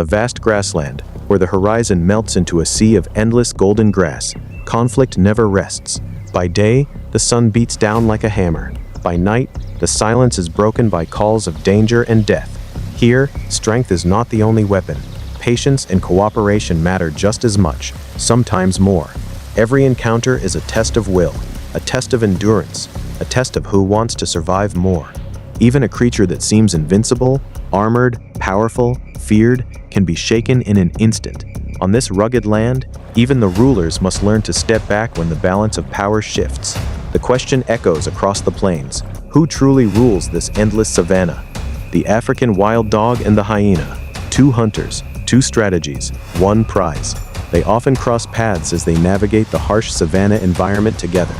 a vast grassland, where the horizon melts into a sea of endless golden grass. Conflict never rests. By day, the sun beats down like a hammer. By night, the silence is broken by calls of danger and death. Here, strength is not the only weapon. Patience and cooperation matter just as much, sometimes more. Every encounter is a test of will, a test of endurance, a test of who wants to survive more. Even a creature that seems invincible, armored, powerful, feared, can be shaken in an instant. On this rugged land, even the rulers must learn to step back when the balance of power shifts. The question echoes across the plains: who truly rules this endless savanna? The African wild dog and the hyena. Two hunters, two strategies, one prize. They often cross paths as they navigate the harsh savanna environment together.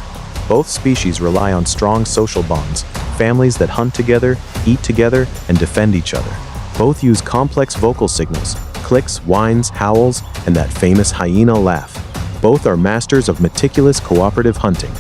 Both species rely on strong social bonds, families that hunt together, eat together, and defend each other. Both use complex vocal signals, clicks, whines, howls, and that famous hyena laugh. Both are masters of meticulous cooperative hunting.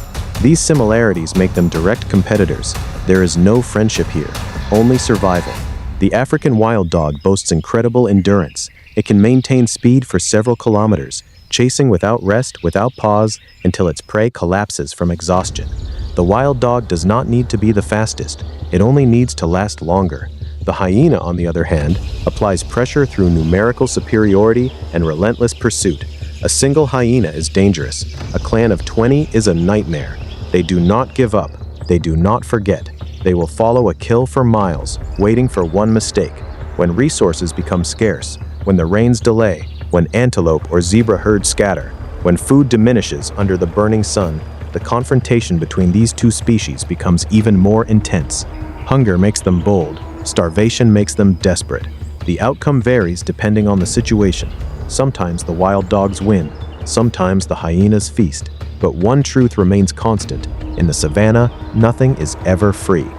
These similarities make them direct competitors. There is no friendship here, only survival. The African wild dog boasts incredible endurance. It can maintain speed for several kilometers, chasing without rest, without pause, until its prey collapses from exhaustion. The wild dog does not need to be the fastest. It only needs to last longer. The hyena, on the other hand, applies pressure through numerical superiority and relentless pursuit. A single hyena is dangerous. A clan of 20 is a nightmare. They do not give up. They do not forget. They will follow a kill for miles, waiting for one mistake. When resources become scarce, when the rains delay, when antelope or zebra herds scatter, when food diminishes under the burning sun, the confrontation between these two species becomes even more intense. Hunger makes them bold. Starvation makes them desperate. The outcome varies depending on the situation. Sometimes the wild dogs win. Sometimes the hyenas feast. But one truth remains constant. In the savanna, nothing is ever free.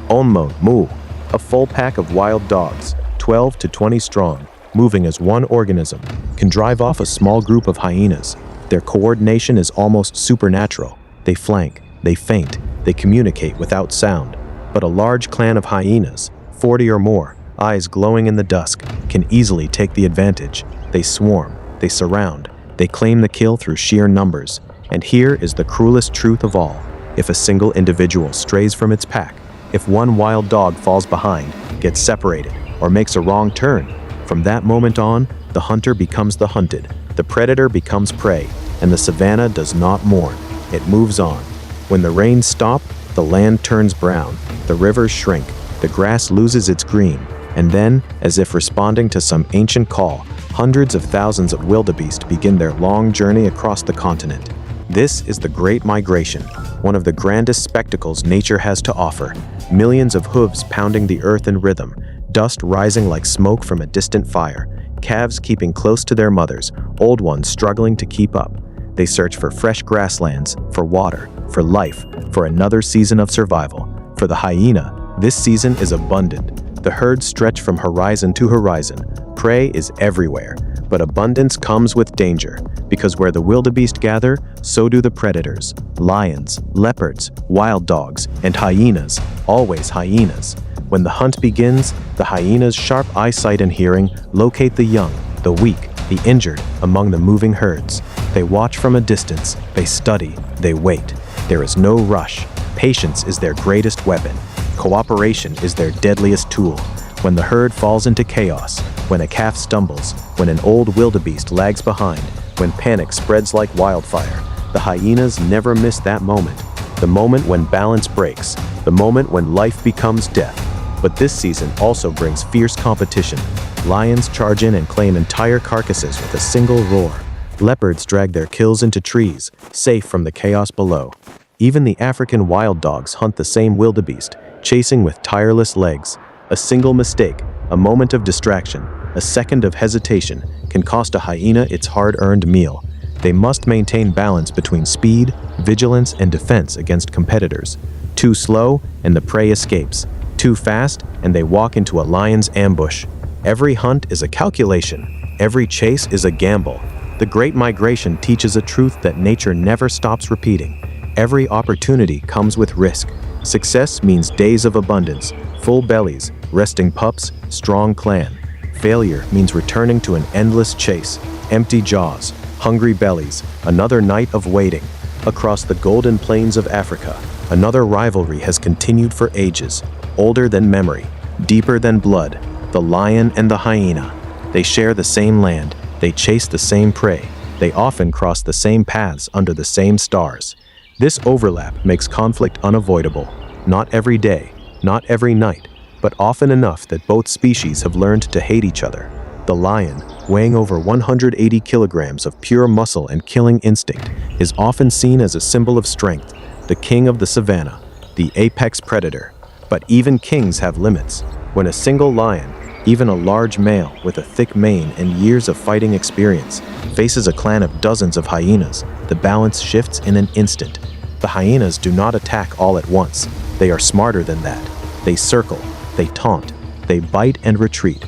Onmo Mu, a full pack of wild dogs, 12 to 20 strong, moving as one organism, can drive off a small group of hyenas. Their coordination is almost supernatural. They flank, they feint, they communicate without sound. But a large clan of hyenas, 40 or more, eyes glowing in the dusk, can easily take the advantage. They swarm, they surround, they claim the kill through sheer numbers. And here is the cruelest truth of all. If a single individual strays from its pack, if one wild dog falls behind, gets separated, or makes a wrong turn, from that moment on, the hunter becomes the hunted, the predator becomes prey, and the savanna does not mourn. It moves on. When the rains stop, the land turns brown, the rivers shrink, the grass loses its green, and then, as if responding to some ancient call, hundreds of thousands of wildebeest begin their long journey across the continent. This is the Great Migration, one of the grandest spectacles nature has to offer. Millions of hooves pounding the earth in rhythm, dust rising like smoke from a distant fire, calves keeping close to their mothers, old ones struggling to keep up. They search for fresh grasslands, for water, for life, for another season of survival. For the hyena, this season is abundant. The herds stretch from horizon to horizon. Prey is everywhere, but abundance comes with danger, because where the wildebeest gather, so do the predators. Lions, leopards, wild dogs, and hyenas, always hyenas. When the hunt begins, the hyena's sharp eyesight and hearing locate the young, the weak, the injured among the moving herds. They watch from a distance, they study, they wait. There is no rush. Patience is their greatest weapon. Cooperation is their deadliest tool. When the herd falls into chaos, when a calf stumbles, when an old wildebeest lags behind, when panic spreads like wildfire, the hyenas never miss that moment. The moment when balance breaks, the moment when life becomes death. But this season also brings fierce competition. Lions charge in and claim entire carcasses with a single roar. Leopards drag their kills into trees, safe from the chaos below. Even the African wild dogs hunt the same wildebeest, chasing with tireless legs. A single mistake, a moment of distraction, a second of hesitation can cost a hyena its hard-earned meal. They must maintain balance between speed, vigilance, and defense against competitors. Too slow, and the prey escapes. Too fast, and they walk into a lion's ambush. Every hunt is a calculation. Every chase is a gamble. The Great Migration teaches a truth that nature never stops repeating. Every opportunity comes with risk. Success means days of abundance, full bellies, resting pups, strong clan. Failure means returning to an endless chase, empty jaws, hungry bellies, another night of waiting. Across the golden plains of Africa, another rivalry has continued for ages, older than memory, deeper than blood, the lion and the hyena. They share the same land, they chase the same prey, they often cross the same paths under the same stars. This overlap makes conflict unavoidable, not every day, not every night, but often enough that both species have learned to hate each other. The lion, weighing over 180 kilograms of pure muscle and killing instinct, is often seen as a symbol of strength, the king of the savannah, the apex predator. But even kings have limits. When a single lion, even a large male with a thick mane and years of fighting experience, faces a clan of dozens of hyenas, the balance shifts in an instant. The hyenas do not attack all at once. They are smarter than that. They circle, they taunt, they bite and retreat,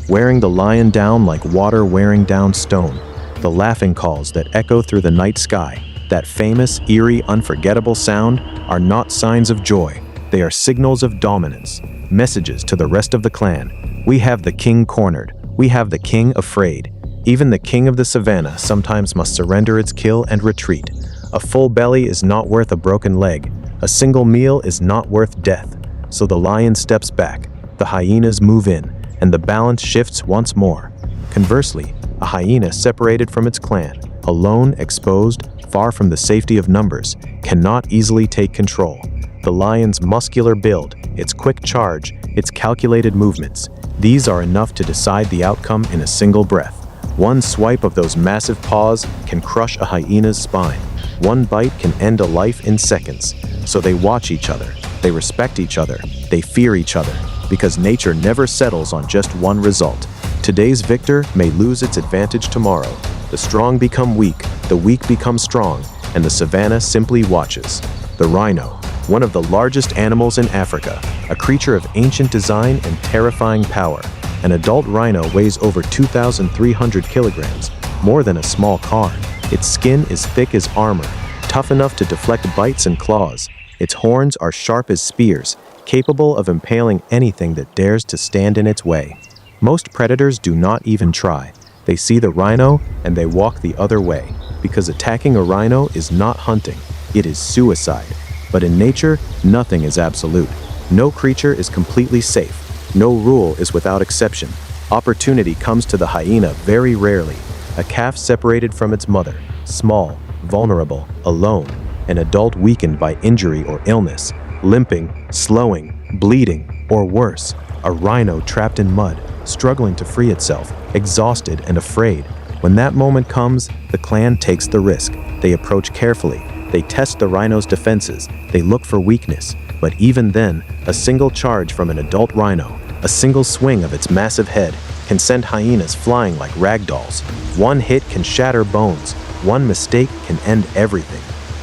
wearing the lion down like water wearing down stone. The laughing calls that echo through the night sky, that famous, eerie, unforgettable sound, are not signs of joy. They are signals of dominance, messages to the rest of the clan. We have the king cornered. We have the king afraid. Even the king of the savannah sometimes must surrender its kill and retreat. A full belly is not worth a broken leg. A single meal is not worth death. So the lion steps back, the hyenas move in, and the balance shifts once more. Conversely, a hyena separated from its clan, alone, exposed, far from the safety of numbers, cannot easily take control. The lion's muscular build, its quick charge, its calculated movements, these are enough to decide the outcome in a single breath. One swipe of those massive paws can crush a hyena's spine. One bite can end a life in seconds. So they watch each other, they respect each other, they fear each other, because nature never settles on just one result. Today's victor may lose its advantage tomorrow. The strong become weak, the weak become strong, and the savannah simply watches. The rhino, one of the largest animals in Africa, a creature of ancient design and terrifying power. An adult rhino weighs over 2,300 kilograms, more than a small car. Its skin is thick as armor, tough enough to deflect bites and claws. Its horns are sharp as spears, capable of impaling anything that dares to stand in its way. Most predators do not even try. They see the rhino and they walk the other way, because attacking a rhino is not hunting, it is suicide. But in nature, nothing is absolute. No creature is completely safe. No rule is without exception. Opportunity comes to the hyena very rarely. A calf separated from its mother, small, vulnerable, alone, an adult weakened by injury or illness, limping, slowing, bleeding, or worse, a rhino trapped in mud, struggling to free itself, exhausted and afraid. When that moment comes, the clan takes the risk. They approach carefully. They test the rhino's defenses. They look for weakness. But even then, a single charge from an adult rhino, a single swing of its massive head, can send hyenas flying like rag dolls. One hit can shatter bones. One mistake can end everything.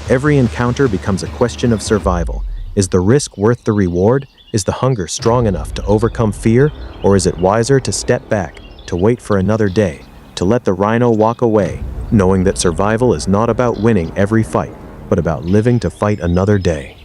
Every encounter becomes a question of survival. Is the risk worth the reward? Is the hunger strong enough to overcome fear? Or is it wiser to step back, to wait for another day, to let the rhino walk away, knowing that survival is not about winning every fight, but about living to fight another day?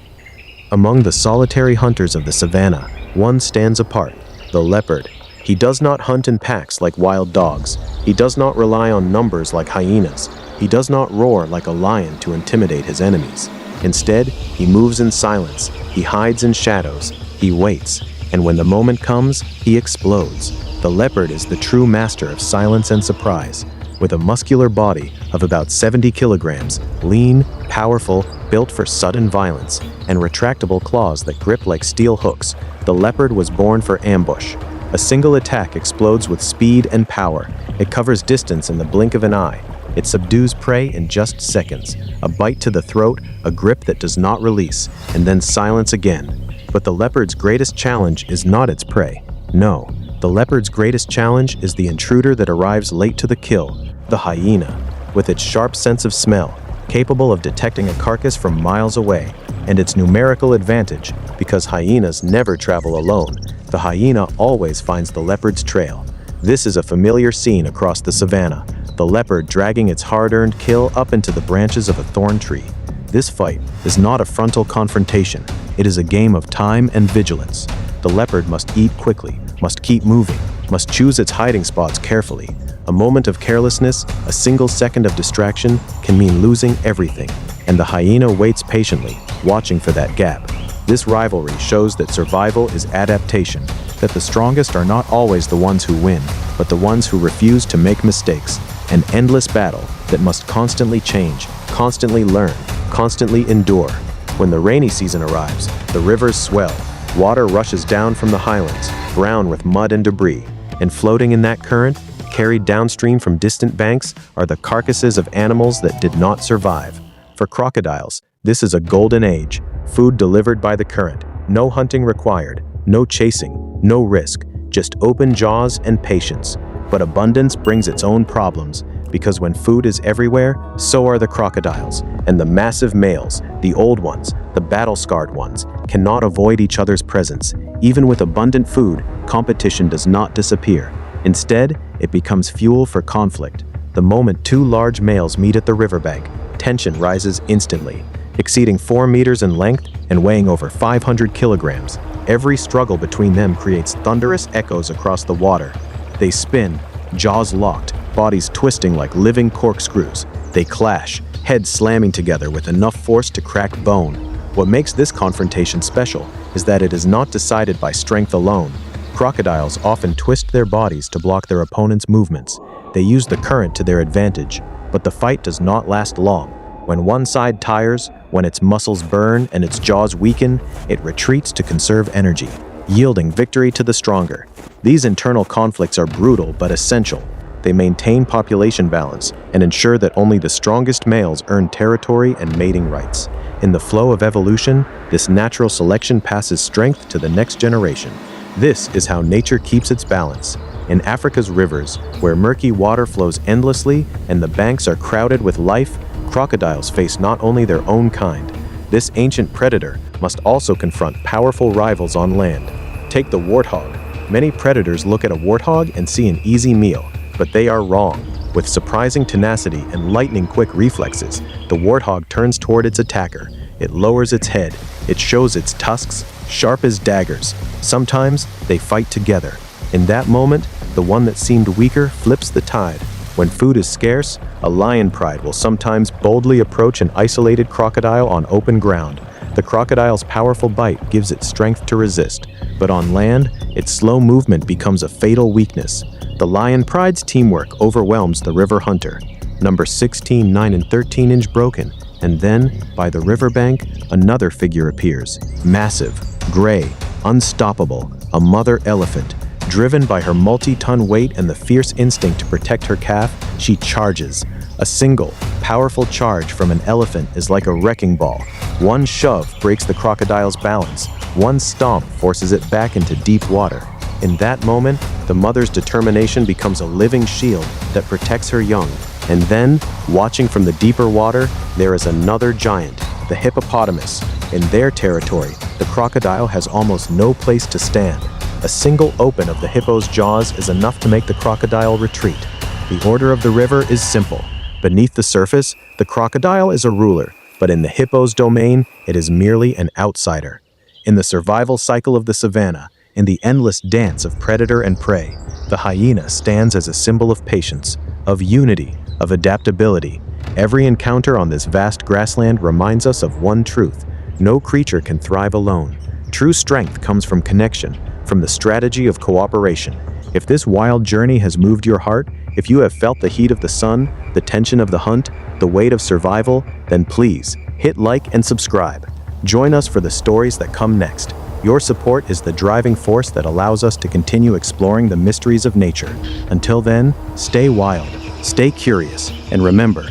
Among the solitary hunters of the savannah, one stands apart, the leopard. He does not hunt in packs like wild dogs. He does not rely on numbers like hyenas. He does not roar like a lion to intimidate his enemies. Instead, he moves in silence. He hides in shadows. He waits. And when the moment comes, he explodes. The leopard is the true master of silence and surprise. With a muscular body of about 70 kilograms, lean, powerful, built for sudden violence, and retractable claws that grip like steel hooks, the leopard was born for ambush. A single attack explodes with speed and power. It covers distance in the blink of an eye. It subdues prey in just seconds. A bite to the throat, a grip that does not release, and then silence again. But the leopard's greatest challenge is not its prey. No, the leopard's greatest challenge is the intruder that arrives late to the kill, the hyena. With its sharp sense of smell, capable of detecting a carcass from miles away, and its numerical advantage, because hyenas never travel alone, the hyena always finds the leopard's trail. This is a familiar scene across the savannah, the leopard dragging its hard-earned kill up into the branches of a thorn tree. This fight is not a frontal confrontation. It is a game of time and vigilance. The leopard must eat quickly, must keep moving, must choose its hiding spots carefully. A moment of carelessness, a single second of distraction, can mean losing everything, and the hyena waits patiently, watching for that gap. This rivalry shows that survival is adaptation, that the strongest are not always the ones who win, but the ones who refuse to make mistakes. An endless battle that must constantly change, constantly learn, constantly endure. When the rainy season arrives, the rivers swell. Water rushes down from the highlands, brown with mud and debris, and floating in that current, carried downstream from distant banks, are the carcasses of animals that did not survive. For crocodiles, this is a golden age, food delivered by the current, no hunting required, no chasing, no risk, just open jaws and patience. But abundance brings its own problems, because when food is everywhere, so are the crocodiles, and the massive males, the old ones, the battle-scarred ones, cannot avoid each other's presence. Even with abundant food, competition does not disappear. Instead, it becomes fuel for conflict. The moment two large males meet at the riverbank, tension rises instantly. Exceeding 4 meters in length and weighing over 500 kilograms, every struggle between them creates thunderous echoes across the water. They spin, jaws locked, bodies twisting like living corkscrews. They clash, heads slamming together with enough force to crack bone. What makes this confrontation special is that it is not decided by strength alone. Crocodiles often twist their bodies to block their opponent's movements. They use the current to their advantage, but the fight does not last long. When one side tires, when its muscles burn and its jaws weaken, it retreats to conserve energy, yielding victory to the stronger. These internal conflicts are brutal but essential. They maintain population balance and ensure that only the strongest males earn territory and mating rights. In the flow of evolution, this natural selection passes strength to the next generation. This is how nature keeps its balance. In Africa's rivers, where murky water flows endlessly and the banks are crowded with life, crocodiles face not only their own kind. This ancient predator must also confront powerful rivals on land. Take the warthog. Many predators look at a warthog and see an easy meal, but they are wrong. With surprising tenacity and lightning-quick reflexes, the warthog turns toward its attacker. It lowers its head. It shows its tusks, sharp as daggers. Sometimes they fight together. In that moment, the one that seemed weaker flips the tide. When food is scarce, a lion pride will sometimes boldly approach an isolated crocodile on open ground. The crocodile's powerful bite gives it strength to resist, but on land, its slow movement becomes a fatal weakness. The lion pride's teamwork overwhelms the river hunter. Number 16, 9 and 13-inch broken, and then, by the riverbank, another figure appears. Massive, gray, unstoppable, a mother elephant. Driven by her multi-ton weight and the fierce instinct to protect her calf, she charges. A single, powerful charge from an elephant is like a wrecking ball. One shove breaks the crocodile's balance. One stomp forces it back into deep water. In that moment, the mother's determination becomes a living shield that protects her young. And then, watching from the deeper water, there is another giant, the hippopotamus. In their territory, the crocodile has almost no place to stand. A single open of the hippo's jaws is enough to make the crocodile retreat. The order of the river is simple. Beneath the surface, the crocodile is a ruler, but in the hippo's domain, it is merely an outsider. In the survival cycle of the savannah, in the endless dance of predator and prey, the hyena stands as a symbol of patience, of unity, of adaptability. Every encounter on this vast grassland reminds us of one truth: no creature can thrive alone. True strength comes from connection, from the strategy of cooperation. If this wild journey has moved your heart, if you have felt the heat of the sun, the tension of the hunt, the weight of survival, then please hit like and subscribe. Join us for the stories that come next. Your support is the driving force that allows us to continue exploring the mysteries of nature. Until then, stay wild, stay curious, and remember,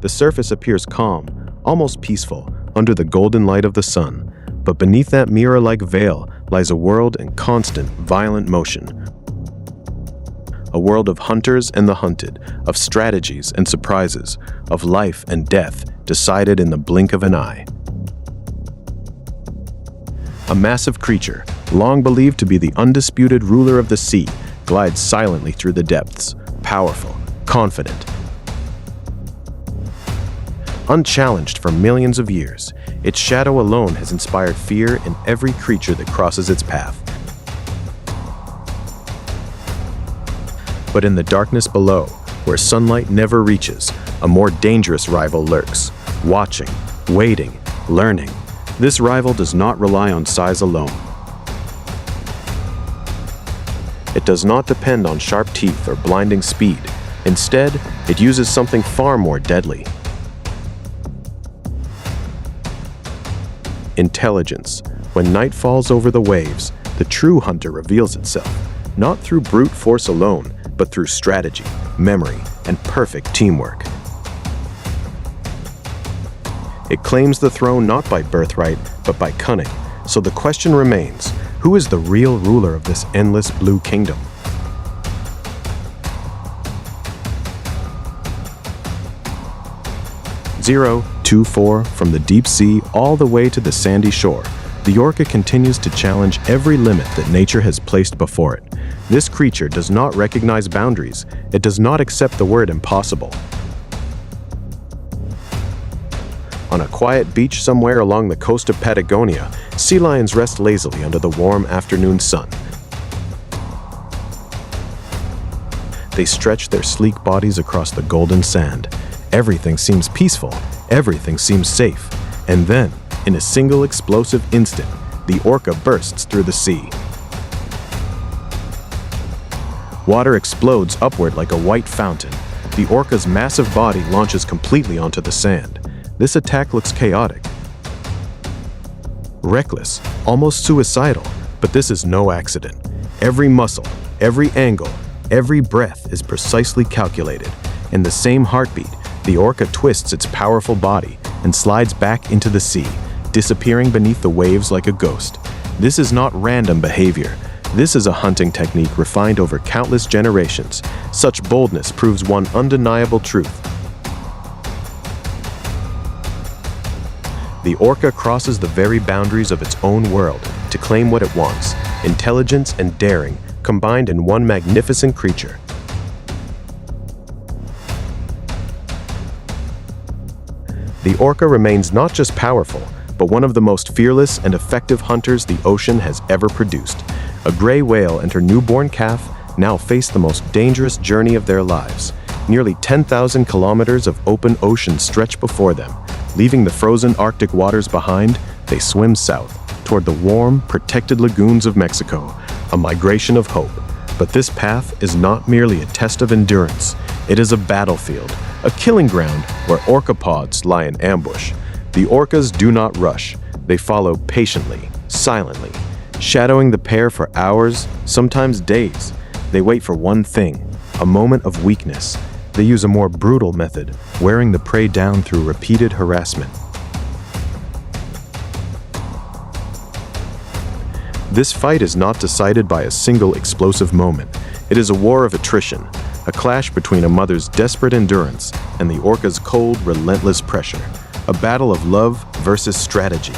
the surface appears calm, almost peaceful, under the golden light of the sun. But beneath that mirror-like veil lies a world in constant, violent motion. A world of hunters and the hunted, of strategies and surprises, of life and death decided in the blink of an eye. A massive creature, long believed to be the undisputed ruler of the sea, glides silently through the depths, powerful, confident, unchallenged for millions of years. Its shadow alone has inspired fear in every creature that crosses its path. But in the darkness below, where sunlight never reaches, a more dangerous rival lurks, watching, waiting, learning. This rival does not rely on size alone. It does not depend on sharp teeth or blinding speed. Instead, it uses something far more deadly. Intelligence. When night falls over the waves, the true hunter reveals itself, not through brute force alone, but through strategy, memory, and perfect teamwork. It claims the throne not by birthright, but by cunning. So the question remains, who is the real ruler of this endless blue kingdom? Zero, 2, 4, from the deep sea all the way to the sandy shore, the orca continues to challenge every limit that nature has placed before it. This creature does not recognize boundaries. It does not accept the word impossible. On a quiet beach somewhere along the coast of Patagonia, sea lions rest lazily under the warm afternoon sun. They stretch their sleek bodies across the golden sand. Everything seems peaceful, everything seems safe. And then, in a single explosive instant, the orca bursts through the sea. Water explodes upward like a white fountain. The orca's massive body launches completely onto the sand. This attack looks chaotic, reckless, almost suicidal, but this is no accident. Every muscle, every angle, every breath is precisely calculated. In the same heartbeat, the orca twists its powerful body and slides back into the sea, disappearing beneath the waves like a ghost. This is not random behavior. This is a hunting technique refined over countless generations. Such boldness proves one undeniable truth. The orca crosses the very boundaries of its own world to claim what it wants, intelligence and daring combined in one magnificent creature. The orca remains not just powerful, but one of the most fearless and effective hunters the ocean has ever produced. A gray whale and her newborn calf now face the most dangerous journey of their lives. Nearly 10,000 kilometers of open ocean stretch before them. Leaving the frozen Arctic waters behind, they swim south, toward the warm, protected lagoons of Mexico, a migration of hope. But this path is not merely a test of endurance. It is a battlefield, a killing ground where orcapods lie in ambush. The orcas do not rush. They follow patiently, silently, shadowing the pair for hours, sometimes days. They wait for one thing, a moment of weakness. They use a more brutal method, wearing the prey down through repeated harassment. This fight is not decided by a single explosive moment. It is a war of attrition, a clash between a mother's desperate endurance and the orca's cold, relentless pressure, a battle of love versus strategy.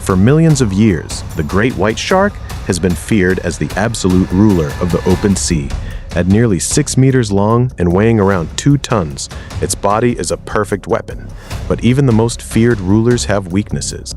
For millions of years, the great white shark has been feared as the absolute ruler of the open sea. At nearly 6 meters long and weighing around 2 tons, its body is a perfect weapon. But even the most feared rulers have weaknesses.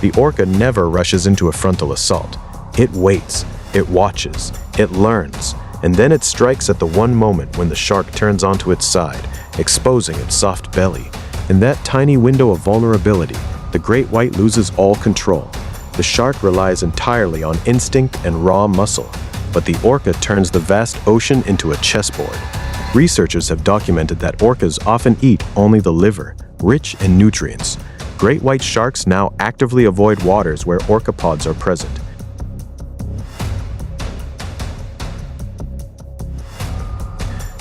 The orca never rushes into a frontal assault. It waits, it watches, it learns, and then it strikes at the one moment when the shark turns onto its side, exposing its soft belly. In that tiny window of vulnerability, the great white loses all control. The shark relies entirely on instinct and raw muscle, but the orca turns the vast ocean into a chessboard. Researchers have documented that orcas often eat only the liver, rich in nutrients. Great white sharks now actively avoid waters where orcapods are present.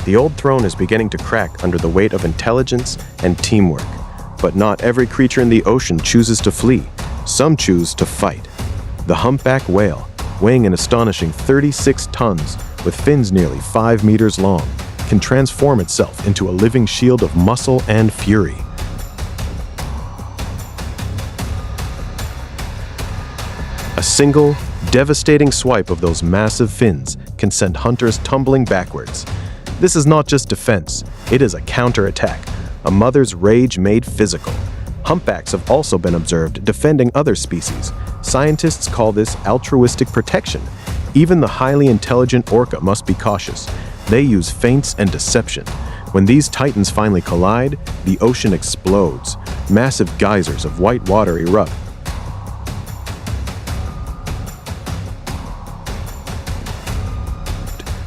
The old throne is beginning to crack under the weight of intelligence and teamwork. But not every creature in the ocean chooses to flee. Some choose to fight. The humpback whale, weighing an astonishing 36 tons, with fins nearly 5 meters long, can transform itself into a living shield of muscle and fury. A single, devastating swipe of those massive fins can send hunters tumbling backwards. This is not just defense, it is a counterattack, a mother's rage made physical. Humpbacks have also been observed defending other species. Scientists call this altruistic protection. Even the highly intelligent orca must be cautious. They use feints and deception. When these titans finally collide, the ocean explodes. Massive geysers of white water erupt.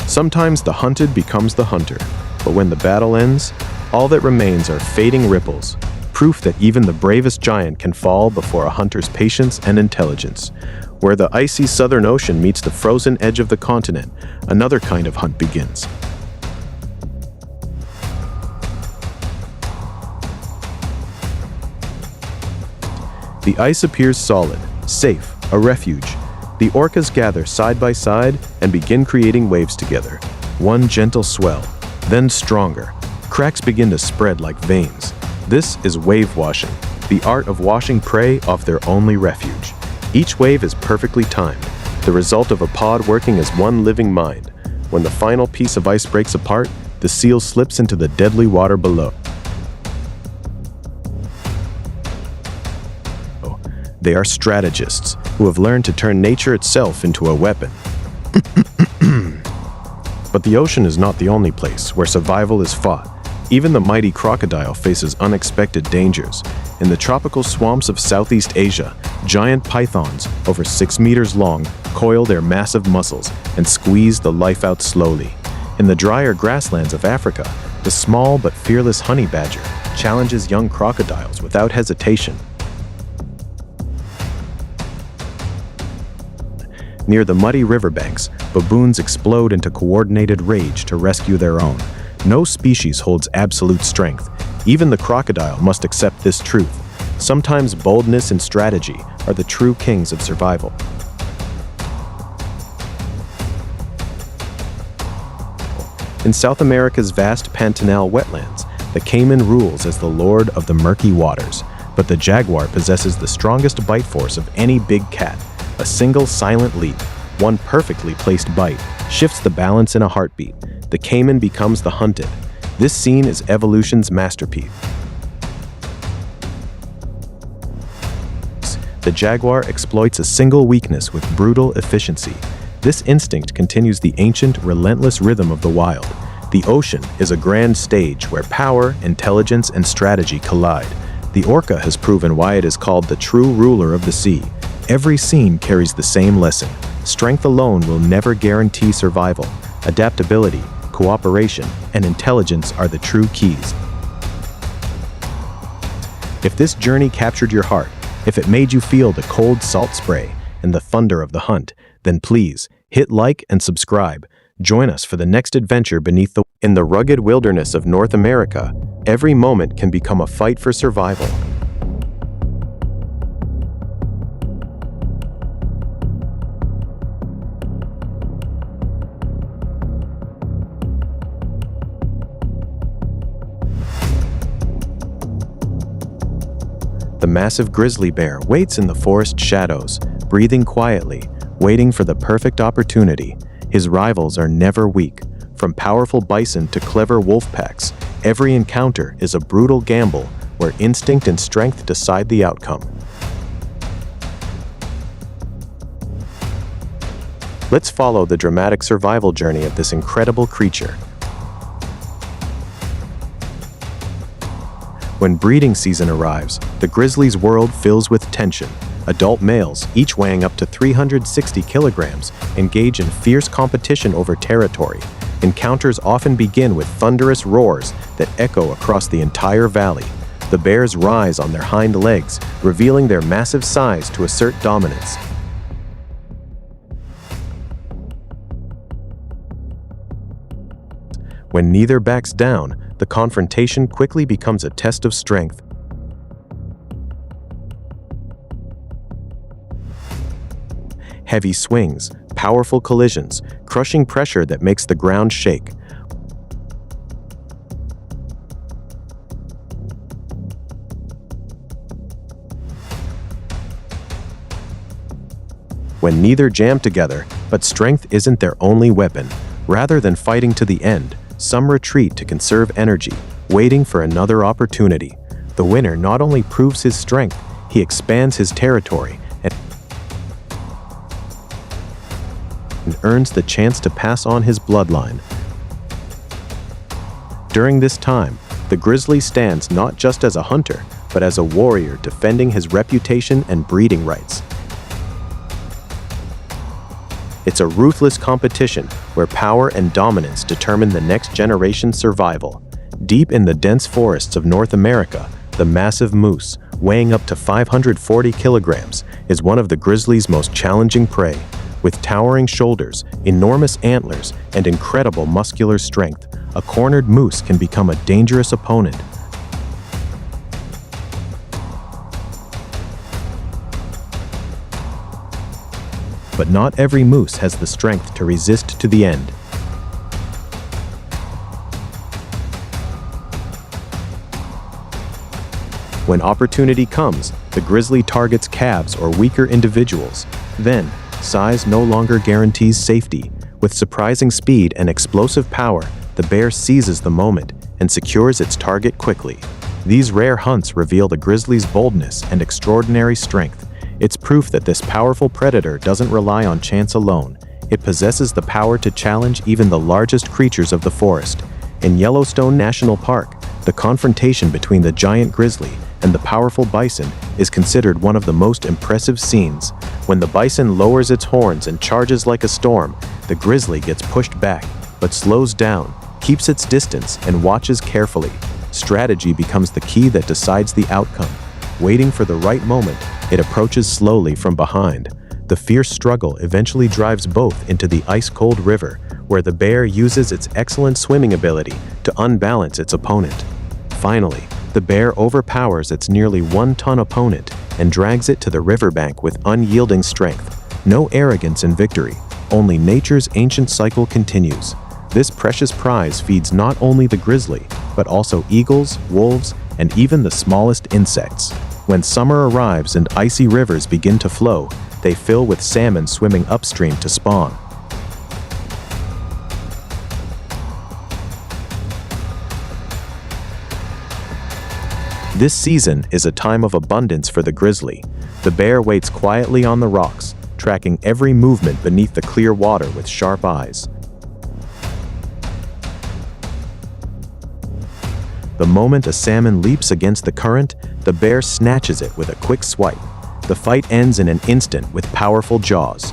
Sometimes the hunted becomes the hunter, but when the battle ends, all that remains are fading ripples, proof that even the bravest giant can fall before a hunter's patience and intelligence. Where the icy Southern Ocean meets the frozen edge of the continent, another kind of hunt begins. The ice appears solid, safe, a refuge. The orcas gather side by side and begin creating waves together. One gentle swell, then stronger. Cracks begin to spread like veins. This is wave washing, the art of washing prey off their only refuge. Each wave is perfectly timed, the result of a pod working as one living mind. When the final piece of ice breaks apart, the seal slips into the deadly water below. They are strategists who have learned to turn nature itself into a weapon. But the ocean is not the only place where survival is fought. Even the mighty crocodile faces unexpected dangers. In the tropical swamps of Southeast Asia, giant pythons, over 6 meters long, coil their massive muscles and squeeze the life out slowly. In the drier grasslands of Africa, the small but fearless honey badger challenges young crocodiles without hesitation. Near the muddy riverbanks, baboons explode into coordinated rage to rescue their own. No species holds absolute strength. Even the crocodile must accept this truth. Sometimes boldness and strategy are the true kings of survival. In South America's vast Pantanal wetlands, the caiman rules as the lord of the murky waters, but the jaguar possesses the strongest bite force of any big cat. A single silent leap, one perfectly placed bite, shifts the balance in a heartbeat. The caiman becomes the hunted. This scene is evolution's masterpiece. The jaguar exploits a single weakness with brutal efficiency. This instinct continues the ancient, relentless rhythm of the wild. The ocean is a grand stage where power, intelligence, and strategy collide. The orca has proven why it is called the true ruler of the sea. Every scene carries the same lesson. Strength alone will never guarantee survival. Adaptability, cooperation, and intelligence are the true keys. If this journey captured your heart, if it made you feel the cold salt spray and the thunder of the hunt, then please hit like and subscribe. Join us for the next adventure in the rugged wilderness of North America. Every moment can become a fight for survival. The massive grizzly bear waits in the forest shadows, breathing quietly, waiting for the perfect opportunity. His rivals are never weak. From powerful bison to clever wolf packs, every encounter is a brutal gamble where instinct and strength decide the outcome. Let's follow the dramatic survival journey of this incredible creature. When breeding season arrives, the grizzly's world fills with tension. Adult males, each weighing up to 360 kilograms, engage in fierce competition over territory. Encounters often begin with thunderous roars that echo across the entire valley. The bears rise on their hind legs, revealing their massive size to assert dominance. When neither backs down, the confrontation quickly becomes a test of strength. Heavy swings, powerful collisions, crushing pressure that makes the ground shake. when neither jam together, but strength isn't their only weapon. Rather than fighting to the end, some retreat to conserve energy, waiting for another opportunity. The winner not only proves his strength, he expands his territory and earns the chance to pass on his bloodline. During this time, the grizzly stands not just as a hunter, but as a warrior defending his reputation and breeding rights. It's a ruthless competition where power and dominance determine the next generation's survival. Deep in the dense forests of North America, the massive moose, weighing up to 540 kilograms, is one of the grizzly's most challenging prey. With towering shoulders, enormous antlers, and incredible muscular strength, a cornered moose can become a dangerous opponent. But not every moose has the strength to resist to the end. When opportunity comes, the grizzly targets calves or weaker individuals. Then, size no longer guarantees safety. With surprising speed and explosive power, the bear seizes the moment and secures its target quickly. These rare hunts reveal the grizzly's boldness and extraordinary strength. It's proof that this powerful predator doesn't rely on chance alone. It possesses the power to challenge even the largest creatures of the forest. In Yellowstone National Park, the confrontation between the giant grizzly and the powerful bison is considered one of the most impressive scenes. When the bison lowers its horns and charges like a storm, the grizzly gets pushed back, but slows down, keeps its distance, and watches carefully. Strategy becomes the key that decides the outcome. Waiting for the right moment, it approaches slowly from behind. The fierce struggle eventually drives both into the ice-cold river, where the bear uses its excellent swimming ability to unbalance its opponent. Finally, the bear overpowers its nearly 1-ton opponent and drags it to the riverbank with unyielding strength. No arrogance in victory, only nature's ancient cycle continues. This precious prize feeds not only the grizzly, but also eagles, wolves, and even the smallest insects. When summer arrives and icy rivers begin to flow, they fill with salmon swimming upstream to spawn. This season is a time of abundance for the grizzly. The bear waits quietly on the rocks, tracking every movement beneath the clear water with sharp eyes. The moment a salmon leaps against the current, the bear snatches it with a quick swipe. The fight ends in an instant with powerful jaws.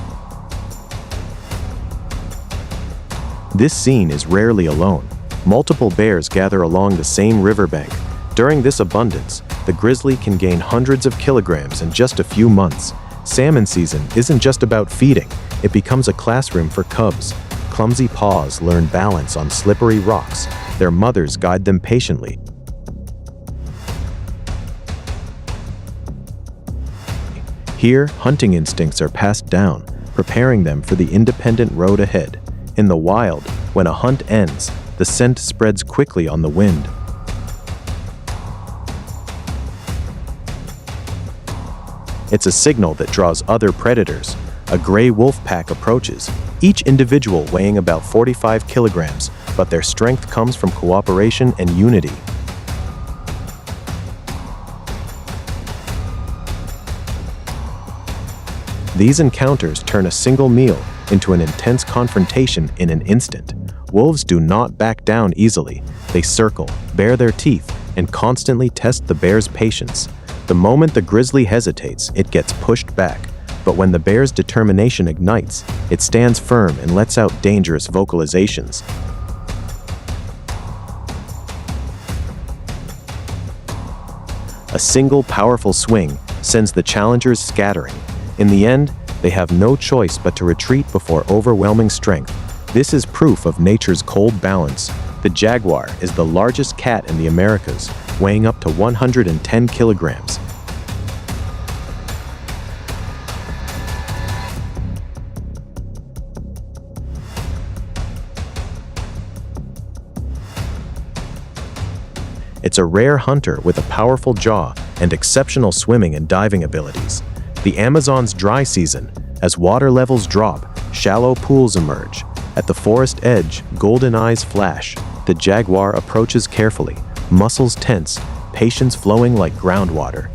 This scene is rarely alone. Multiple bears gather along the same riverbank. During this abundance, the grizzly can gain hundreds of kilograms in just a few months. Salmon season isn't just about feeding, it becomes a classroom for cubs. Clumsy paws learn balance on slippery rocks. Their mothers guide them patiently. Here, hunting instincts are passed down, preparing them for the independent road ahead. In the wild, when a hunt ends, the scent spreads quickly on the wind. It's a signal that draws other predators. A gray wolf pack approaches, each individual weighing about 45 kilograms, but their strength comes from cooperation and unity. These encounters turn a single meal into an intense confrontation in an instant. Wolves do not back down easily. They circle, bare their teeth, and constantly test the bear's patience. The moment the grizzly hesitates, it gets pushed back. But when the bear's determination ignites, it stands firm and lets out dangerous vocalizations. A single powerful swing sends the challengers scattering. In the end, they have no choice but to retreat before overwhelming strength. This is proof of nature's cold balance. The jaguar is the largest cat in the Americas, weighing up to 110 kilograms. It's a rare hunter with a powerful jaw and exceptional swimming and diving abilities. The Amazon's dry season, As water levels drop, shallow pools emerge. At the forest edge, golden eyes flash. The jaguar approaches carefully, muscles tense, patience flowing like groundwater.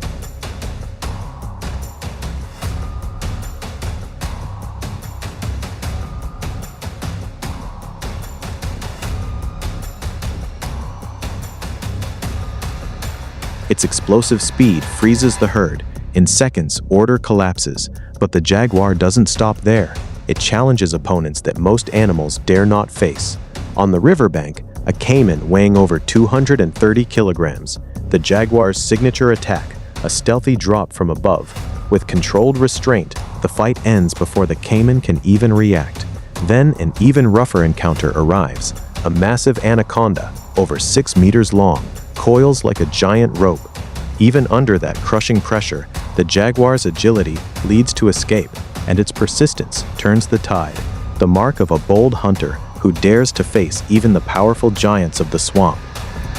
Its explosive speed freezes the herd. In seconds, order collapses. But the jaguar doesn't stop there. It challenges opponents that most animals dare not face. On the riverbank, a caiman weighing over 230 kilograms. The jaguar's signature attack, a stealthy drop from above. With controlled restraint, the fight ends before the caiman can even react. Then an even rougher encounter arrives. A massive anaconda, over 6 meters long, coils like a giant rope. Even under that crushing pressure, the jaguar's agility leads to escape, and its persistence turns the tide. The mark of a bold hunter who dares to face even the powerful giants of the swamp.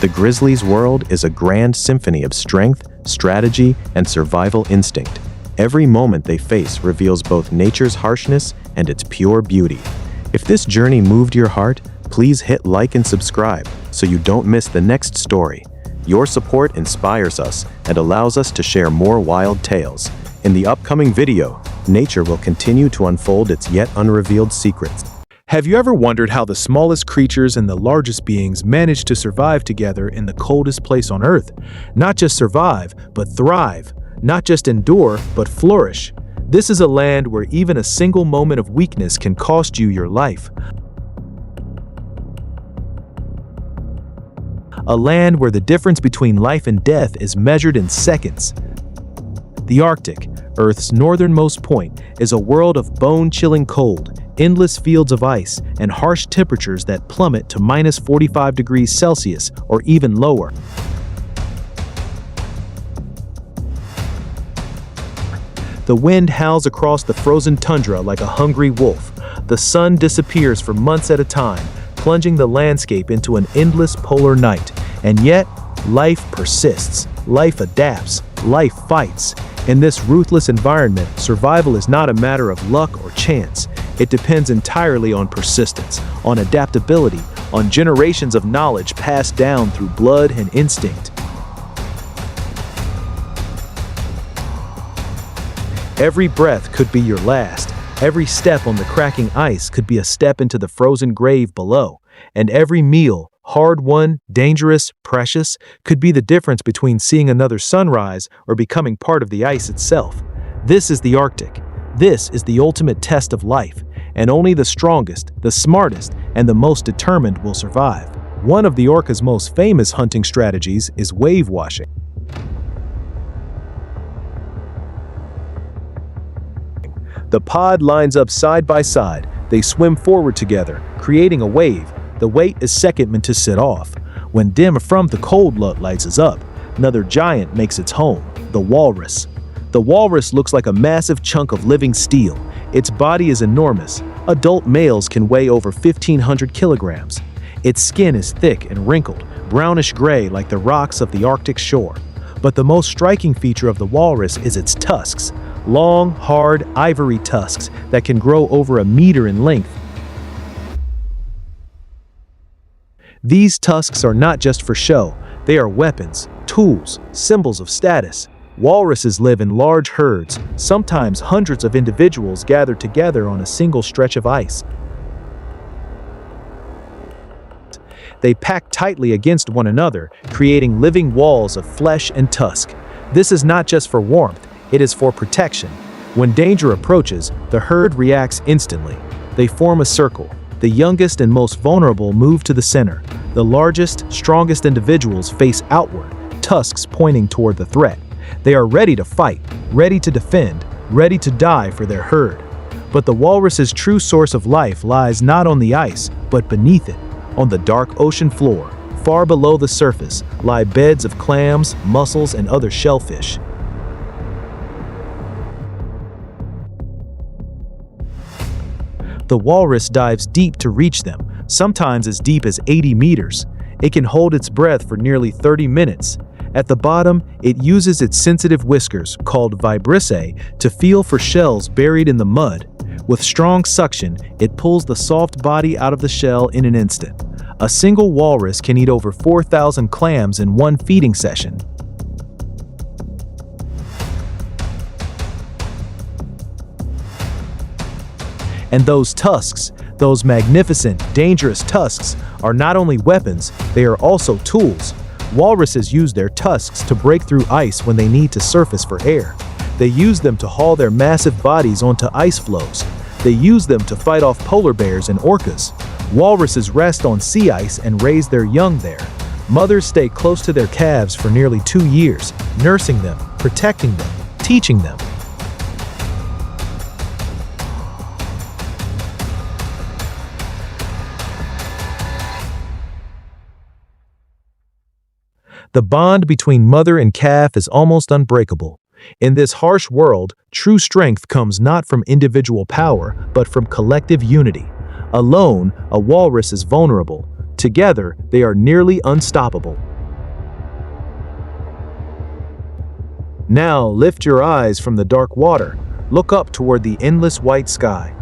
The grizzly's world is a grand symphony of strength, strategy, and survival instinct. Every moment they face reveals both nature's harshness and its pure beauty. If this journey moved your heart, please hit like and subscribe so you don't miss the next story. Your support inspires us and allows us to share more wild tales. In the upcoming video, nature will continue to unfold its yet unrevealed secrets. Have you ever wondered how the smallest creatures and the largest beings manage to survive together in the coldest place on Earth? Not just survive, but thrive. Not just endure, but flourish. This is a land where even a single moment of weakness can cost you your life. A land where the difference between life and death is measured in seconds. The Arctic, Earth's northernmost point, is a world of bone-chilling cold, endless fields of ice, and harsh temperatures that plummet to minus 45 degrees Celsius or even lower. The wind howls across the frozen tundra like a hungry wolf. The sun disappears for months at a time, plunging the landscape into an endless polar night. And yet, life persists, life adapts, life fights. In this ruthless environment, survival is not a matter of luck or chance. It depends entirely on persistence, on adaptability, on generations of knowledge passed down through blood and instinct. Every breath could be your last. Every step on the cracking ice could be a step into the frozen grave below. And every meal, hard-won, dangerous, precious, could be the difference between seeing another sunrise or becoming part of the ice itself. This is the Arctic. This is the ultimate test of life, and only the strongest, the smartest, and the most determined will survive. One of the orca's most famous hunting strategies is wave washing. The pod lines up side by side. They swim forward together, creating a wave. The weight is second to sit off. When dim from the cold lights is up, another giant makes its home, the walrus. The walrus looks like a massive chunk of living steel. Its body is enormous. Adult males can weigh over 1,500 kilograms. Its skin is thick and wrinkled, brownish-gray like the rocks of the Arctic shore. But the most striking feature of the walrus is its tusks. Long, hard, ivory tusks that can grow over 1 meter in length. These tusks are not just for show. They are weapons, tools, symbols of status. Walruses live in large herds, sometimes hundreds of individuals gathered together on a single stretch of ice. They pack tightly against one another, creating living walls of flesh and tusk. This is not just for warmth, it is for protection. When danger approaches, the herd reacts instantly. They form a circle. The youngest and most vulnerable move to the center. The largest, strongest individuals face outward, tusks pointing toward the threat. They are ready to fight, ready to defend, ready to die for their herd. But the walrus's true source of life lies not on the ice, but beneath it. On the dark ocean floor, far below the surface, lie beds of clams, mussels, and other shellfish. The walrus dives deep to reach them, sometimes as deep as 80 meters. It can hold its breath for nearly 30 minutes. At the bottom, it uses its sensitive whiskers, called vibrissae, to feel for shells buried in the mud. With strong suction, it pulls the soft body out of the shell in an instant. A single walrus can eat over 4,000 clams in one feeding session. And those tusks, those magnificent, dangerous tusks, are not only weapons, they are also tools. Walruses use their tusks to break through ice when they need to surface for air. They use them to haul their massive bodies onto ice floes. They use them to fight off polar bears and orcas. Walruses rest on sea ice and raise their young there. Mothers stay close to their calves for nearly 2 years, nursing them, protecting them, teaching them. The bond between mother and calf is almost unbreakable. In this harsh world, true strength comes not from individual power, but from collective unity. Alone, a walrus is vulnerable. Together, they are nearly unstoppable. Now, lift your eyes from the dark water. Look up toward the endless white sky.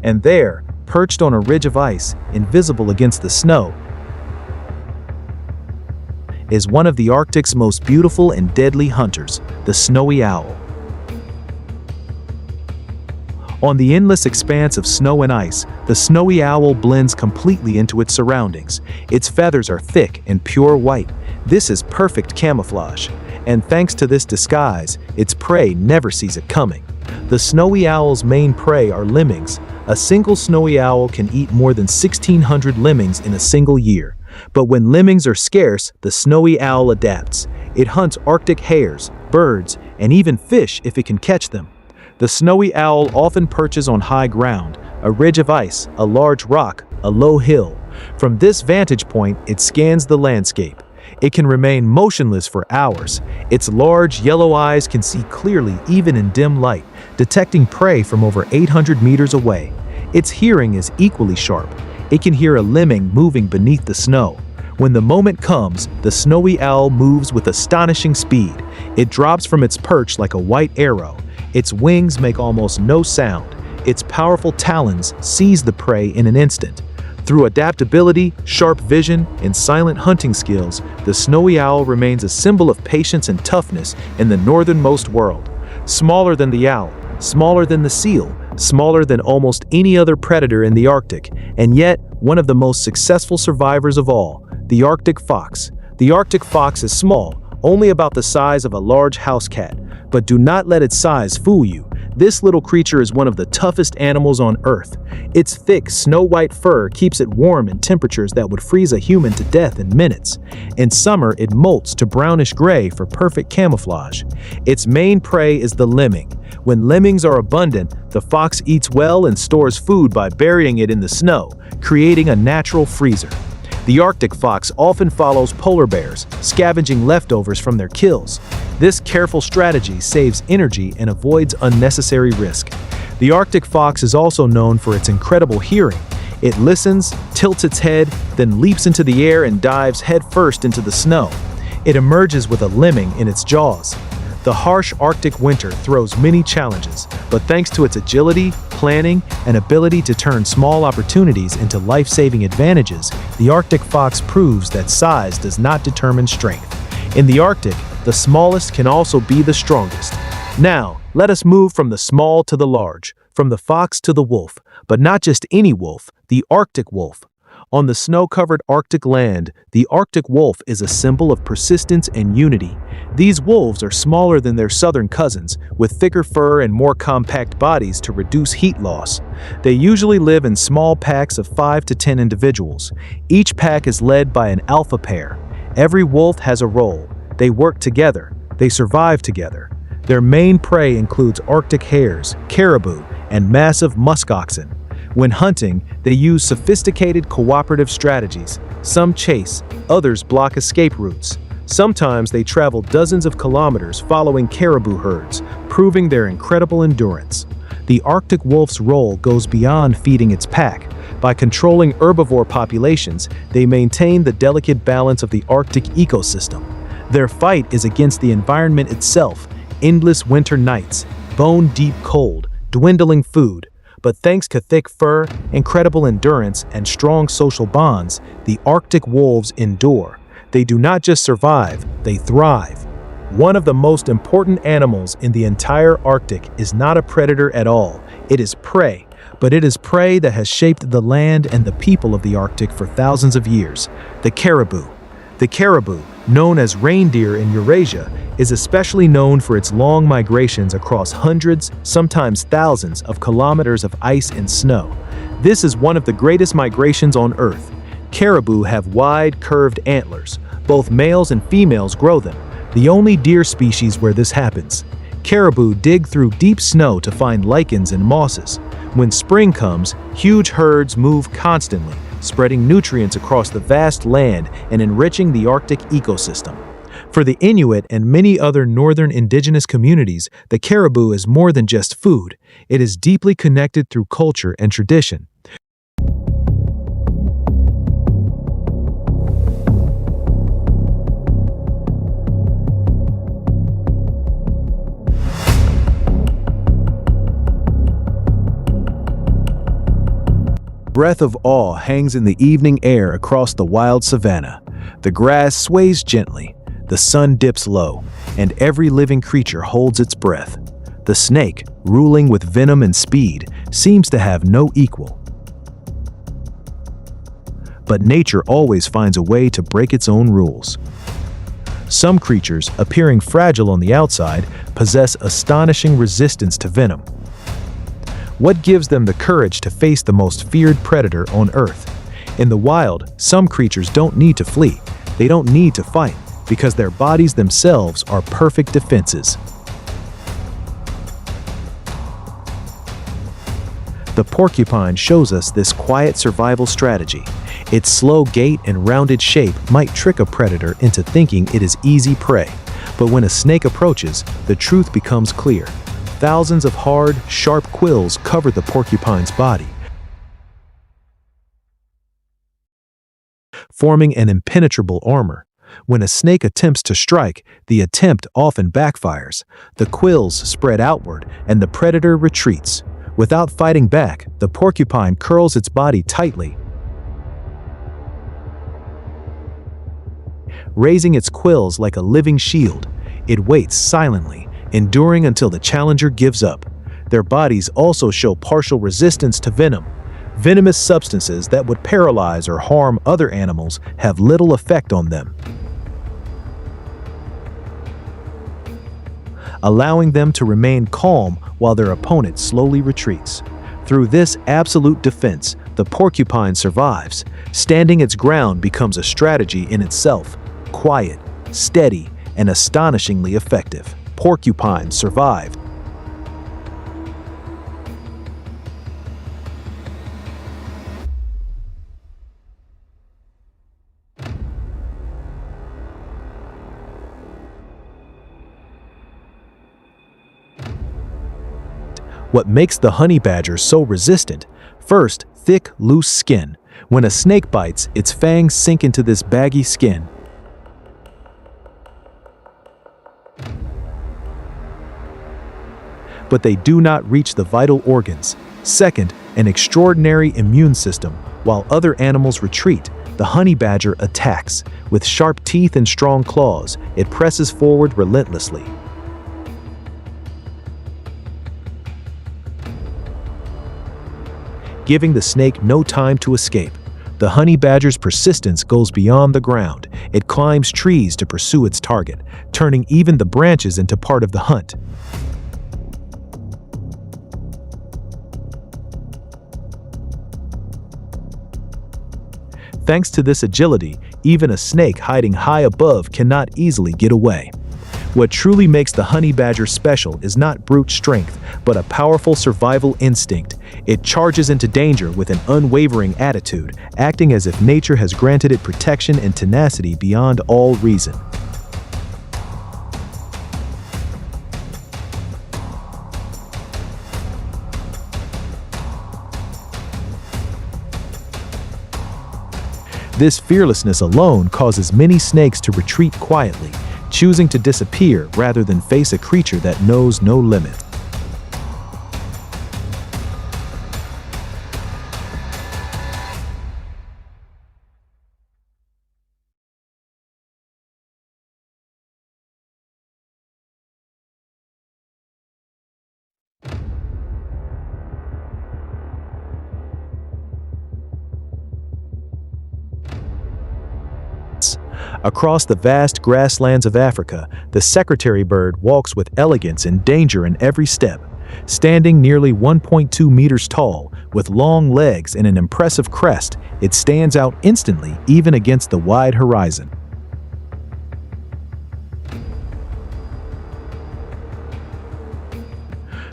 And there, perched on a ridge of ice, invisible against the snow, is one of the Arctic's most beautiful and deadly hunters, the snowy owl. On the endless expanse of snow and ice, the snowy owl blends completely into its surroundings. Its feathers are thick and pure white. This is perfect camouflage, and thanks to this disguise, its prey never sees it coming. The snowy owl's main prey are lemmings. A single snowy owl can eat more than 1,600 lemmings in a single year. But when lemmings are scarce, the snowy owl adapts. It hunts Arctic hares, birds, and even fish if it can catch them. The snowy owl often perches on high ground, a ridge of ice, a large rock, a low hill. From this vantage point, it scans the landscape. It can remain motionless for hours. Its large yellow eyes can see clearly even in dim light, detecting prey from over 800 meters away. Its hearing is equally sharp. It can hear a lemming moving beneath the snow. When the moment comes, the snowy owl moves with astonishing speed. It drops from its perch like a white arrow. Its wings make almost no sound. Its powerful talons seize the prey in an instant. Through adaptability, sharp vision, and silent hunting skills, the snowy owl remains a symbol of patience and toughness in the northernmost world. Smaller than the owl, smaller than the seal, smaller than almost any other predator in the Arctic, and yet one of the most successful survivors of all, the Arctic fox. The Arctic fox is small, only about the size of a large house cat, but do not let its size fool you. This little creature is one of the toughest animals on Earth. Its thick, snow-white fur keeps it warm in temperatures that would freeze a human to death in minutes. In summer, it molts to brownish gray for perfect camouflage. Its main prey is the lemming. When lemmings are abundant, the fox eats well and stores food by burying it in the snow, creating a natural freezer. The Arctic fox often follows polar bears, scavenging leftovers from their kills. This careful strategy saves energy and avoids unnecessary risk. The Arctic fox is also known for its incredible hearing. It listens, tilts its head, then leaps into the air and dives headfirst into the snow. It emerges with a lemming in its jaws. The harsh Arctic winter throws many challenges, but thanks to its agility, planning, and ability to turn small opportunities into life-saving advantages, the Arctic fox proves that size does not determine strength. In the Arctic, the smallest can also be the strongest. Now, let us move from the small to the large, from the fox to the wolf, but not just any wolf, the Arctic wolf. On the snow-covered Arctic land, the Arctic wolf is a symbol of persistence and unity. These wolves are smaller than their southern cousins, with thicker fur and more compact bodies to reduce heat loss. They usually live in small packs of 5 to 10 individuals. Each pack is led by an alpha pair. Every wolf has a role. They work together. They survive together. Their main prey includes Arctic hares, caribou, and massive musk oxen. When hunting, they use sophisticated cooperative strategies. Some chase, others block escape routes. Sometimes they travel dozens of kilometers following caribou herds, proving their incredible endurance. The Arctic wolf's role goes beyond feeding its pack. By controlling herbivore populations, they maintain the delicate balance of the Arctic ecosystem. Their fight is against the environment itself, endless winter nights, bone-deep cold, dwindling food. But thanks to thick fur, incredible endurance, and strong social bonds, the Arctic wolves endure. They do not just survive, they thrive. One of the most important animals in the entire Arctic is not a predator at all. It is prey, but it is prey that has shaped the land and the people of the Arctic for thousands of years: the caribou. The caribou, known as reindeer in Eurasia, is especially known for its long migrations across hundreds, sometimes thousands, of kilometers of ice and snow. This is one of the greatest migrations on Earth. Caribou have wide, curved antlers. Both males and females grow them, the only deer species where this happens. Caribou dig through deep snow to find lichens and mosses. When spring comes, huge herds move constantly, spreading nutrients across the vast land and enriching the Arctic ecosystem. For the Inuit and many other northern indigenous communities, the caribou is more than just food. It is deeply connected through culture and tradition. Breath of awe hangs in the evening air across the wild savanna. The grass sways gently, the sun dips low, and every living creature holds its breath. The snake, ruling with venom and speed, seems to have no equal. But nature always finds a way to break its own rules. Some creatures, appearing fragile on the outside, possess astonishing resistance to venom. What gives them the courage to face the most feared predator on Earth? In the wild, some creatures don't need to flee. They don't need to fight, because their bodies themselves are perfect defenses. The porcupine shows us this quiet survival strategy. Its slow gait and rounded shape might trick a predator into thinking it is easy prey. But when a snake approaches, the truth becomes clear. Thousands of hard, sharp quills cover the porcupine's body, forming an impenetrable armor. When a snake attempts to strike, the attempt often backfires. The quills spread outward, and the predator retreats. Without fighting back, the porcupine curls its body tightly, raising its quills like a living shield. It waits silently, enduring until the challenger gives up. Their bodies also show partial resistance to venom. Venomous substances that would paralyze or harm other animals have little effect on them, allowing them to remain calm while their opponent slowly retreats. Through this absolute defense, the porcupine survives. Standing its ground becomes a strategy in itself: quiet, steady, and astonishingly effective. Porcupines survived. What makes the honey badger so resistant? First, thick, loose skin. When a snake bites, its fangs sink into this baggy skin. But they do not reach the vital organs. Second, an extraordinary immune system. While other animals retreat, the honey badger attacks. With sharp teeth and strong claws, it presses forward relentlessly, giving the snake no time to escape. The honey badger's persistence goes beyond the ground. It climbs trees to pursue its target, turning even the branches into part of the hunt. Thanks to this agility, even a snake hiding high above cannot easily get away. What truly makes the honey badger special is not brute strength, but a powerful survival instinct. It charges into danger with an unwavering attitude, acting as if nature has granted it protection and tenacity beyond all reason. This fearlessness alone causes many snakes to retreat quietly, choosing to disappear rather than face a creature that knows no limit. Across the vast grasslands of Africa, the secretary bird walks with elegance and danger in every step. Standing nearly 1.2 meters tall, with long legs and an impressive crest, it stands out instantly even against the wide horizon.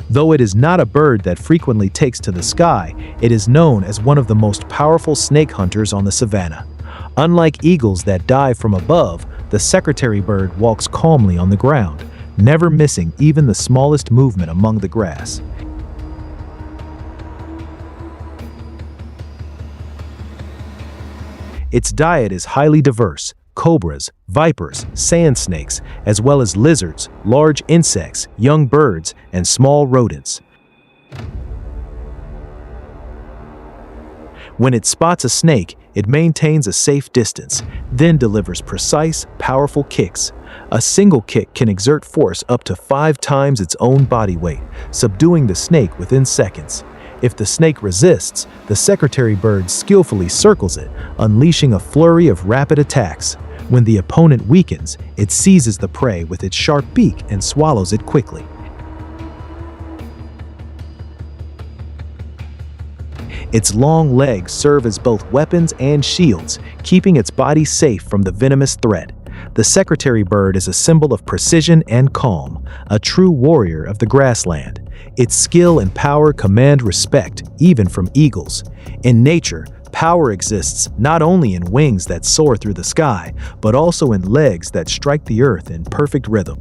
Though it is not a bird that frequently takes to the sky, it is known as one of the most powerful snake hunters on the savannah. Unlike eagles that dive from above, the secretary bird walks calmly on the ground, never missing even the smallest movement among the grass. Its diet is highly diverse: cobras, vipers, sand snakes, as well as lizards, large insects, young birds, and small rodents. When it spots a snake, it maintains a safe distance, then delivers precise, powerful kicks. A single kick can exert force up to 5 times its own body weight, subduing the snake within seconds. If the snake resists, the secretary bird skillfully circles it, unleashing a flurry of rapid attacks. When the opponent weakens, it seizes the prey with its sharp beak and swallows it quickly. Its long legs serve as both weapons and shields, keeping its body safe from the venomous threat. The secretary bird is a symbol of precision and calm, a true warrior of the grassland. Its skill and power command respect, even from eagles. In nature, power exists not only in wings that soar through the sky, but also in legs that strike the earth in perfect rhythm.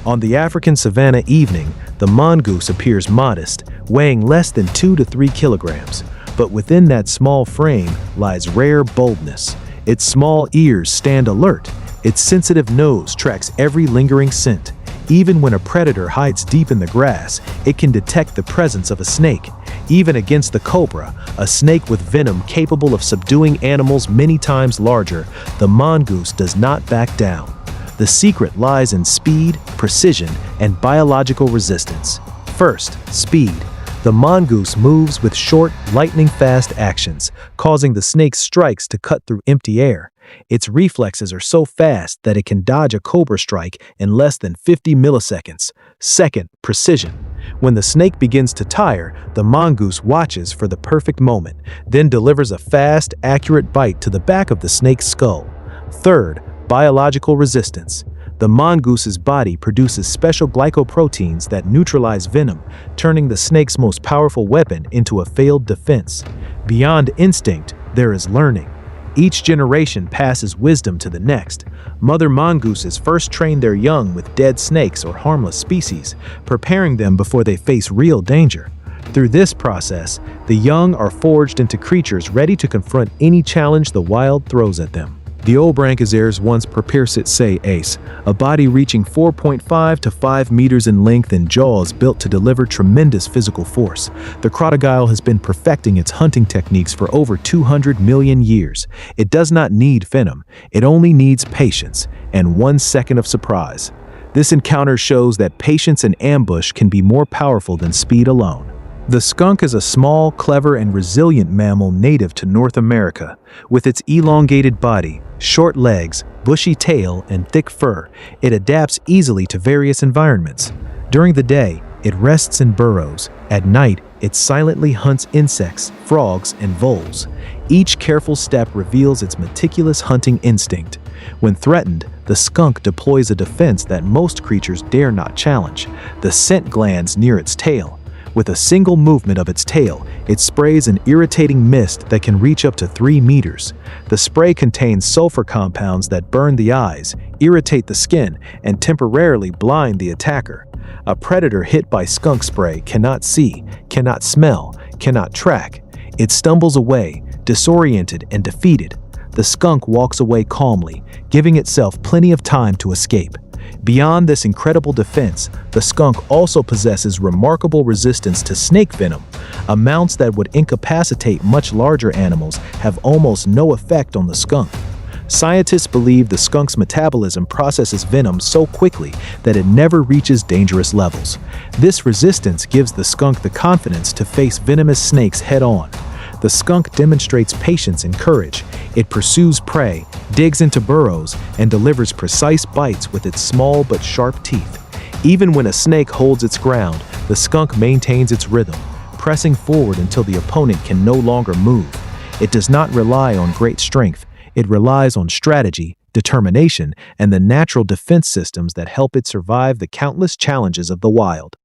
On the African savanna evening, the mongoose appears modest, weighing less than 2 to 3 kilograms. But within that small frame lies rare boldness. Its small ears stand alert. Its sensitive nose tracks every lingering scent. Even when a predator hides deep in the grass, it can detect the presence of a snake. Even against the cobra, a snake with venom capable of subduing animals many times larger, the mongoose does not back down. The secret lies in speed, precision, and biological resistance. First, speed. The mongoose moves with short, lightning-fast actions, causing the snake's strikes to cut through empty air. Its reflexes are so fast that it can dodge a cobra strike in less than 50 milliseconds. Second, precision. When the snake begins to tire, the mongoose watches for the perfect moment, then delivers a fast, accurate bite to the back of the snake's skull. Third, biological resistance. The mongoose's body produces special glycoproteins that neutralize venom, turning the snake's most powerful weapon into a failed defense. Beyond instinct, there is learning. Each generation passes wisdom to the next. Mother mongooses first train their young with dead snakes or harmless species, preparing them before they face real danger. Through this process, the young are forged into creatures ready to confront any challenge the wild throws at them. The Obranchizers once prepared say ace, a body reaching 4.5 to 5 meters in length and jaws built to deliver tremendous physical force. The crocodile has been perfecting its hunting techniques for over 200 million years. It does not need venom, it only needs patience and 1 second of surprise. This encounter shows that patience and ambush can be more powerful than speed alone. The skunk is a small, clever, and resilient mammal native to North America. With its elongated body, short legs, bushy tail, and thick fur, it adapts easily to various environments. During the day, it rests in burrows. At night, it silently hunts insects, frogs, and voles. Each careful step reveals its meticulous hunting instinct. When threatened, the skunk deploys a defense that most creatures dare not challenge: the scent glands near its tail. With a single movement of its tail, it sprays an irritating mist that can reach up to 3 meters. The spray contains sulfur compounds that burn the eyes, irritate the skin, and temporarily blind the attacker. A predator hit by skunk spray cannot see, cannot smell, cannot track. It stumbles away, disoriented and defeated. The skunk walks away calmly, giving itself plenty of time to escape. Beyond this incredible defense, the skunk also possesses remarkable resistance to snake venom. Amounts that would incapacitate much larger animals have almost no effect on the skunk. Scientists believe the skunk's metabolism processes venom so quickly that it never reaches dangerous levels. This resistance gives the skunk the confidence to face venomous snakes head-on. The skunk demonstrates patience and courage. It pursues prey, digs into burrows, and delivers precise bites with its small but sharp teeth. Even when a snake holds its ground, the skunk maintains its rhythm, pressing forward until the opponent can no longer move. It does not rely on great strength. It relies on strategy, determination, and the natural defense systems that help it survive the countless challenges of the wild.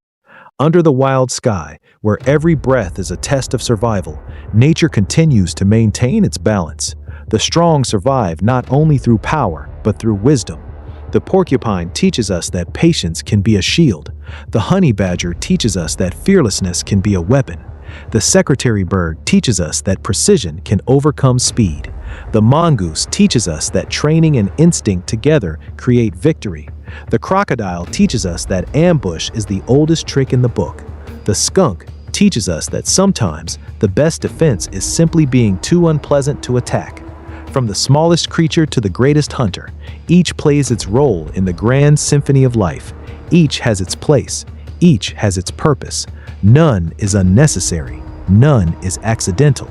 Under the wild sky, where every breath is a test of survival, nature continues to maintain its balance. The strong survive not only through power, but through wisdom. The porcupine teaches us that patience can be a shield. The honey badger teaches us that fearlessness can be a weapon. The secretary bird teaches us that precision can overcome speed. The mongoose teaches us that training and instinct together create victory. The crocodile teaches us that ambush is the oldest trick in the book. The skunk teaches us that sometimes the best defense is simply being too unpleasant to attack. From the smallest creature to the greatest hunter, each plays its role in the grand symphony of life. Each has its place. Each has its purpose. None is unnecessary. None is accidental.